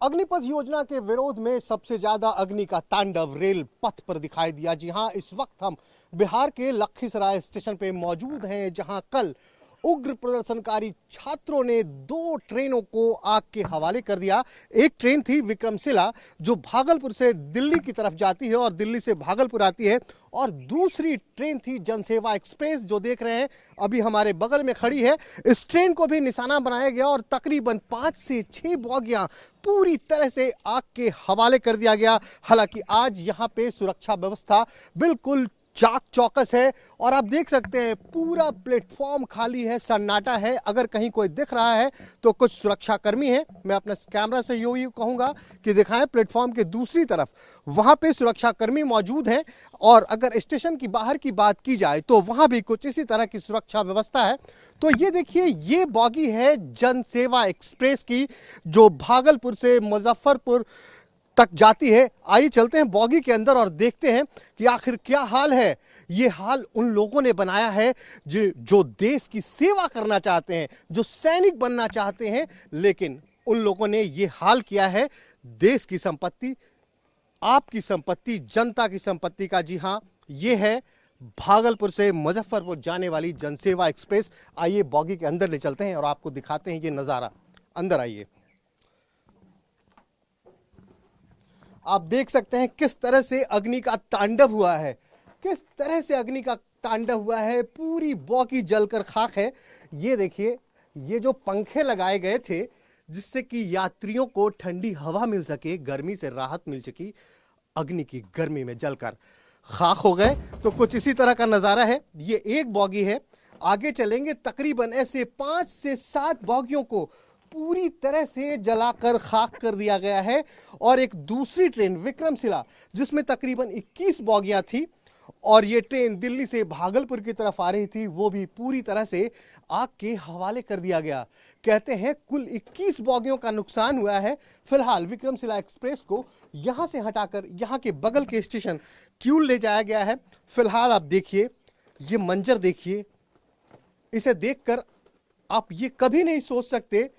अग्निपथ योजना के विरोध में सबसे ज्यादा अग्नि का तांडव रेल पथ पर दिखाई दिया। जी हां, इस वक्त हम बिहार के लखीसराय स्टेशन पे मौजूद हैं, जहां कल उग्र प्रदर्शनकारी छात्रों ने 2 ट्रेनों को आग के हवाले कर दिया। एक ट्रेन थी विक्रमशिला जो भागलपुर से दिल्ली की तरफ जाती है और दिल्ली से भागलपुर आती है, और दूसरी ट्रेन थी जनसेवा एक्सप्रेस जो देख रहे हैं अभी हमारे बगल में खड़ी है। इस ट्रेन को भी निशाना बनाया गया और तकरीबन 5 से 6 बोगियां पूरी तरह से आग के हवाले कर दिया गया। हालांकि आज यहाँ पे सुरक्षा व्यवस्था बिल्कुल चाक चौकस है और आप देख सकते हैं पूरा प्लेटफॉर्म खाली है, सन्नाटा है। अगर कहीं कोई दिख रहा है तो कुछ सुरक्षा कर्मी हैं। मैं अपने कैमरा से यूं कहूंगा कि दिखाएं प्लेटफॉर्म के दूसरी तरफ, वहां पे सुरक्षा कर्मी मौजूद हैं। और अगर स्टेशन की बाहर की बात की जाए तो वहां भी कुछ इसी तरह की सुरक्षा व्यवस्था है। तो ये देखिए, ये बॉगी है जनसेवा एक्सप्रेस की जो भागलपुर से मुजफ्फरपुर तक जाती है। आइए चलते हैं बॉगी के अंदर और देखते हैं कि आखिर क्या हाल है। ये हाल उन लोगों ने बनाया है जो देश की सेवा करना चाहते हैं, जो सैनिक बनना चाहते हैं, लेकिन उन लोगों ने ये हाल किया है देश की संपत्ति, आपकी संपत्ति, जनता की संपत्ति का। जी हां, ये है भागलपुर से मुजफ्फरपुर जाने वाली जनसेवा एक्सप्रेस। आइए बॉगी के अंदर ले चलते हैं और आपको दिखाते हैं ये नजारा। अंदर आइए, आप देख सकते हैं किस तरह से अग्नि का तांडव हुआ है, किस तरह से अग्नि का तांडव हुआ है। पूरी बॉगी जलकर खाक है। ये देखिए, ये जो पंखे लगाए गए थे जिससे कि यात्रियों को ठंडी हवा मिल सके, गर्मी से राहत मिल सकी, अग्नि की गर्मी में जलकर खाक हो गए। तो कुछ इसी तरह का नजारा है। ये एक बॉगी है। आगे चलेंगे, तकरीबन ऐसे 5 से 7 बॉगियों को पूरी तरह से जलाकर खाक कर दिया गया है। और एक दूसरी ट्रेन विक्रमशिला जिसमें तकरीबन 21 बोगियां थी और ये ट्रेन दिल्ली से भागलपुर की तरफ आ रही थी, वो भी पूरी तरह से आग के हवाले कर दिया गया। कहते हैं कुल 21 बोगियों का नुकसान हुआ है। फिलहाल विक्रमशिला एक्सप्रेस को यहां से हटाकर यहां के बगल के स्टेशन क्यूल ले जाया गया है। फिलहाल आप देखिए, ये मंजर देखिए, इसे देखकर आप ये कभी नहीं सोच सकते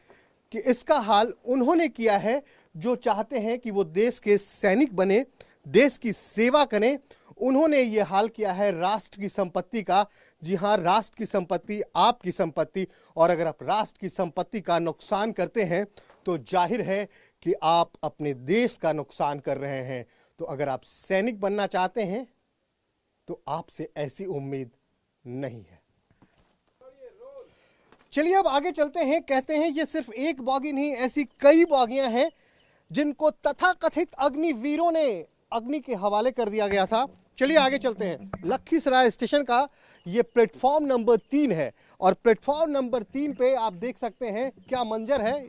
कि इसका हाल उन्होंने किया है जो चाहते हैं कि वो देश के सैनिक बने, देश की सेवा करें। उन्होंने ये हाल किया है राष्ट्र की संपत्ति का। जी हां, राष्ट्र की संपत्ति आपकी संपत्ति, और अगर आप राष्ट्र की संपत्ति का नुकसान करते हैं तो जाहिर है कि आप अपने देश का नुकसान कर रहे हैं। तो अगर आप सैनिक बनना चाहते हैं तो आपसे ऐसी उम्मीद नहीं है। चलिए अब आगे चलते हैं। कहते हैं ये सिर्फ एक बॉगी नहीं, ऐसी कई बॉगियां हैं जिनको तथाकथित अग्निवीरों ने अग्नि के हवाले कर दिया गया था। चलिए आगे चलते हैं। लखीसराय स्टेशन का ये प्लेटफॉर्म नंबर 3 है और प्लेटफॉर्म नंबर 3 पे आप देख सकते हैं क्या मंजर है।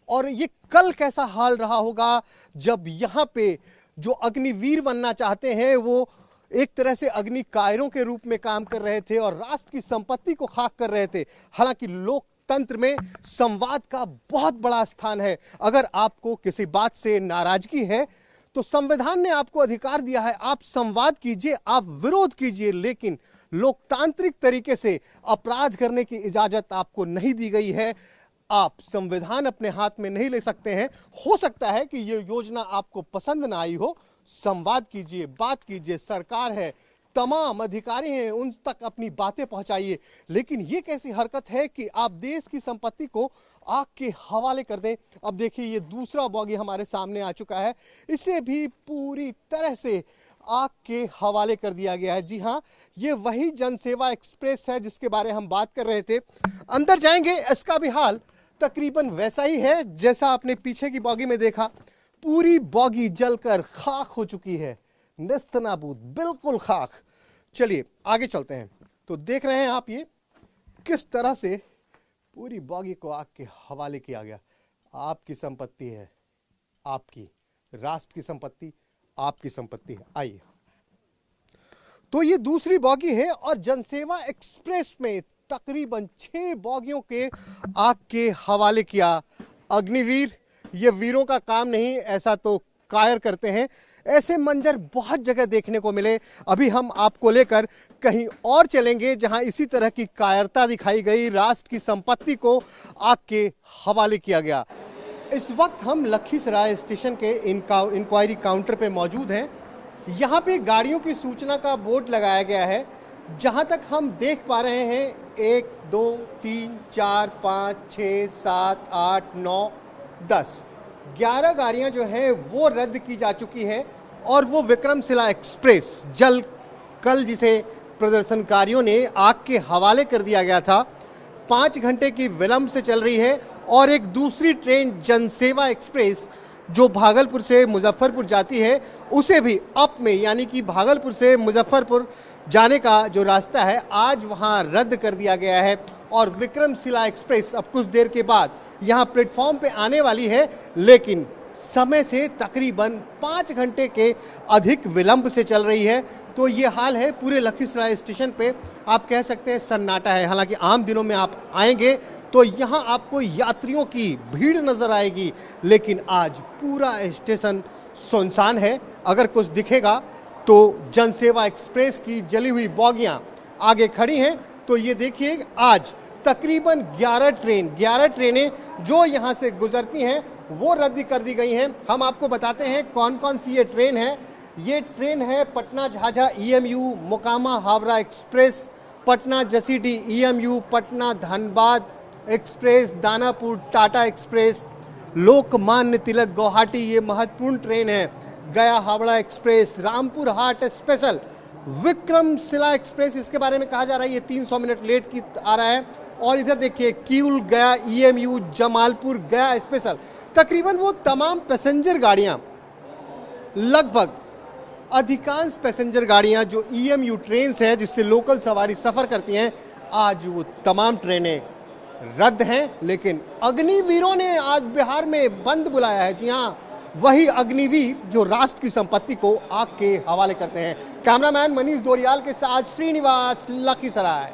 और ये कल कैसा हाल रहा होगा जब यहाँ पे जो अग्निवीर बनना चाहते हैं वो एक तरह से अग्नि कायरों के रूप में काम कर रहे थे और राष्ट्र की संपत्ति को खाक कर रहे थे। हालांकि लोकतंत्र में संवाद का बहुत बड़ा स्थान है। अगर आपको किसी बात से नाराजगी है तो संविधान ने आपको अधिकार दिया है, आप संवाद कीजिए, आप विरोध कीजिए, लेकिन लोकतांत्रिक तरीके से अपराध करने की इजाजत आपको नहीं दी गई है। आप संविधान अपने हाथ में नहीं ले सकते हैं। हो सकता है कि ये योजना आपको पसंद ना आई हो, संवाद कीजिए, बात कीजिए, सरकार है, तमाम अधिकारी हैं, उन तक अपनी बातें पहुंचाइए। लेकिन ये कैसी हरकत है कि आप देश की संपत्ति को आग के हवाले कर दें। अब देखिए, ये दूसरा बॉगी हमारे सामने आ चुका है, इसे भी पूरी तरह से आग के हवाले कर दिया गया है। जी हां, ये वही जनसेवा एक्सप्रेस है जिसके बारे हम बात कर रहे थे। अंदर जाएंगे, इसका भी हाल तकरीबन वैसा ही है जैसा आपने पीछे की बॉगी में देखा। पूरी बॉगी जलकर खाक हो चुकी है, नेस्तनाबूद, बिल्कुल खाक। चलिए आगे चलते हैं। तो देख रहे हैं आप ये किस तरह से पूरी बॉगी को आग के हवाले किया गया। आपकी संपत्ति है, आपकी, राष्ट्र की संपत्ति आपकी संपत्ति है। आइए, तो ये दूसरी बॉगी है और जनसेवा एक्सप्रेस में तकरीबन 6 बॉगियों के आग के हवाले किया। अग्निवीर, ये वीरों का काम नहीं, ऐसा तो कायर करते हैं। ऐसे मंजर बहुत जगह देखने को मिले। अभी हम आपको लेकर कहीं और चलेंगे जहां इसी तरह की कायरता दिखाई गई, राष्ट्र की संपत्ति को आग के हवाले किया गया। इस वक्त हम लखीसराय स्टेशन के इंक्वायरी काउंटर पे मौजूद हैं। यहाँ पे गाड़ियों की सूचना का बोर्ड लगाया गया है। जहाँ तक हम देख पा रहे हैं 1, 2, 3, 4, 5, 6, 7, 8, 9, 10, 11 गाड़ियाँ जो हैं वो रद्द की जा चुकी है और वो विक्रमशिला एक्सप्रेस कल जिसे प्रदर्शनकारियों ने आग के हवाले कर दिया गया था, 5 घंटे की विलंब से चल रही है। और एक दूसरी ट्रेन जनसेवा एक्सप्रेस जो भागलपुर से मुजफ्फरपुर जाती है उसे भी अप में यानी कि भागलपुर से मुजफ्फरपुर जाने का जो रास्ता है आज वहां रद्द कर दिया गया है। और विक्रमशिला एक्सप्रेस अब कुछ देर के बाद यहां प्लेटफॉर्म पे आने वाली है, लेकिन समय से तकरीबन 5 घंटे के अधिक विलंब से चल रही है। तो ये हाल है पूरे लखीसराय स्टेशन पे, आप कह सकते हैं सन्नाटा है। हालांकि आम दिनों में आप आएंगे तो यहाँ आपको यात्रियों की भीड़ नजर आएगी, लेकिन आज पूरा स्टेशन सुनसान है। अगर कुछ दिखेगा तो जनसेवा एक्सप्रेस की जली हुई बोगियां आगे खड़ी हैं। तो ये देखिए आज तकरीबन 11 ट्रेनें जो यहाँ से गुजरती हैं वो रद्द कर दी गई हैं। हम आपको बताते हैं कौन कौन सी ये ट्रेन है। ये ट्रेन है Patna Jhajha EMU, Mokama Howrah express, Patna Jasidih EMU, Patna Dhanbad express, Danapur Tata express, Lokmanya Tilak Guwahati ये महत्वपूर्ण ट्रेन है, Gaya Howrah express, Rampur Hat special, Vikramshila express इसके बारे में कहा जा रहा है ये 300 मिनट लेट की आ रहा है। और इधर देखिए किउल गया EMU, जमालपुर गया स्पेशल। तकरीबन वो तमाम पैसेंजर गाड़ियां, लगभग अधिकांश पैसेंजर गाड़ियां जो EMU ट्रेन है जिससे लोकल सवारी सफर करती हैं, आज वो तमाम ट्रेनें रद्द हैं। लेकिन अग्निवीरों ने आज बिहार में बंद बुलाया है। जी हाँ, वही अग्निवीर जो राष्ट्र की संपत्ति को आग के हवाले करते हैं। कैमरामैन मनीष दोरियाल के साथ श्रीनिवास, लखीसराय।